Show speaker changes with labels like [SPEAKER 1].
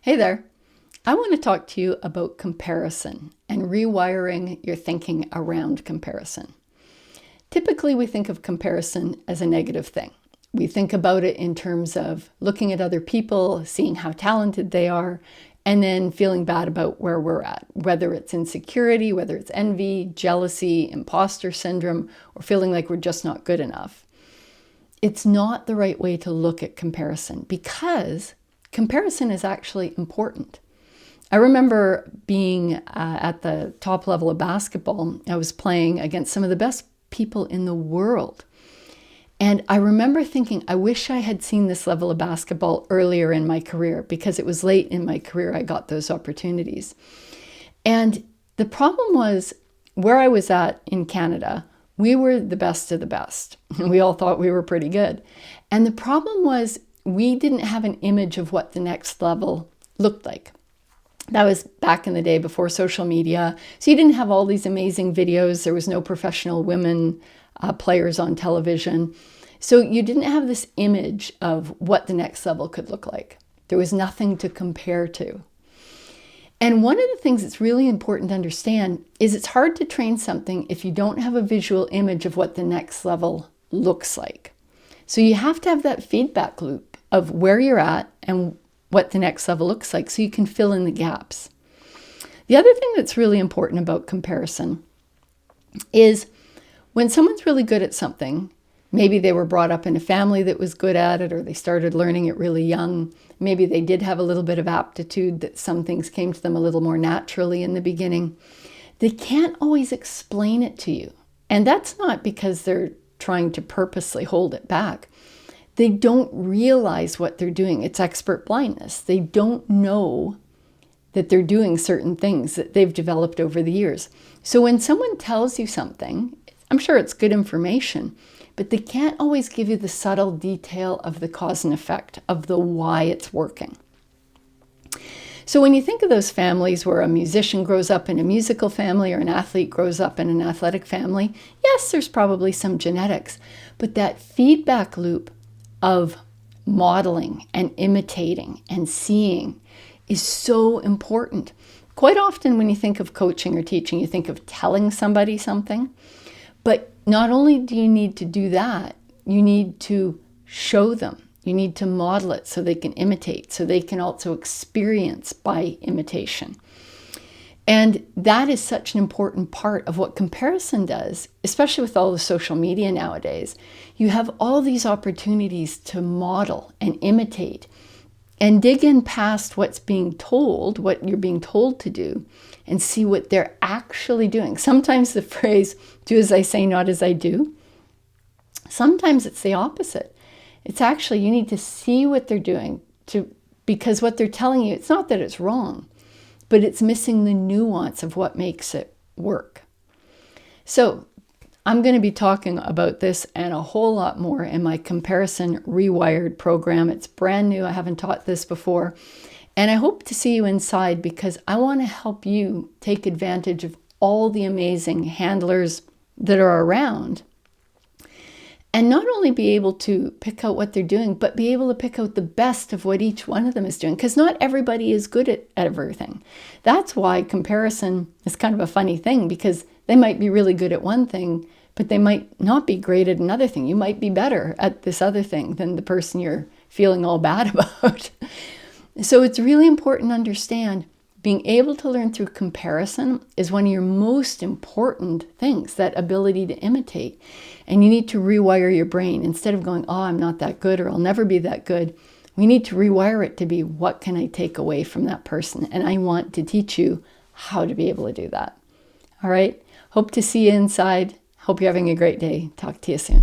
[SPEAKER 1] Hey there. I want to talk to you about comparison and rewiring your thinking around comparison. Typically, we think of comparison as a negative thing. We think about it in terms of looking at other people, seeing how talented they are, and then feeling bad about where we're at, whether it's insecurity, whether it's envy, jealousy, imposter syndrome, or feeling like we're just not good enough. It's not the right way to look at comparison because comparison is actually important. I remember being at the top level of basketball. I was playing against some of the best people in the world. And I remember thinking, I wish I had seen this level of basketball earlier in my career because it was late in my career I got those opportunities. And the problem was where I was at in Canada, we were the best of the best. We all thought we were pretty good. And the problem was we didn't have an image of what the next level looked like. That was back in the day before social media. So you didn't have all these amazing videos. There was no professional women players on television. So you didn't have this image of what the next level could look like. There was nothing to compare to. And one of the things that's really important to understand is it's hard to train something if you don't have a visual image of what the next level looks like. So you have to have that feedback loop of where you're at and what the next level looks like so you can fill in the gaps. The other thing that's really important about comparison is when someone's really good at something, maybe they were brought up in a family that was good at it, or they started learning it really young. Maybe they did have a little bit of aptitude, that some things came to them a little more naturally in the beginning. They can't always explain it to you. And that's not because they're trying to purposely hold it back. They don't realize what they're doing. It's expert blindness. They don't know that they're doing certain things that they've developed over the years. So when someone tells you something, I'm sure it's good information, but they can't always give you the subtle detail of the cause and effect, of the why it's working. So when you think of those families where a musician grows up in a musical family or an athlete grows up in an athletic family, yes, there's probably some genetics, but that feedback loop of modeling and imitating and seeing is so important. Quite often when you think of coaching or teaching, you think of telling somebody something, but not only do you need to do that, you need to show them. You need to model it so they can imitate, so they can also experience by imitation. And that is such an important part of what comparison does, especially with all the social media nowadays. You have all these opportunities to model and imitate and dig in past what's being told, what you're being told to do, and see what they're actually doing. Sometimes the phrase, do as I say, not as I do. Sometimes it's the opposite. It's actually, you need to see what they're doing because what they're telling you, it's not that it's wrong, but it's missing the nuance of what makes it work. So I'm going to be talking about this and a whole lot more in my Comparison Rewired program. It's brand new. I haven't taught this before. And I hope to see you inside because I want to help you take advantage of all the amazing handlers that are around. And not only be able to pick out what they're doing, but be able to pick out the best of what each one of them is doing. Because not everybody is good at everything. That's why comparison is kind of a funny thing, because they might be really good at one thing, but they might not be great at another thing. You might be better at this other thing than the person you're feeling all bad about. So it's really important to understand being able to learn through comparison is one of your most important things, that ability to imitate. And you need to rewire your brain. Instead of going, oh, I'm not that good, or I'll never be that good, we need to rewire it to be, what can I take away from that person? And I want to teach you how to be able to do that. All right. Hope to see you inside. Hope you're having a great day. Talk to you soon.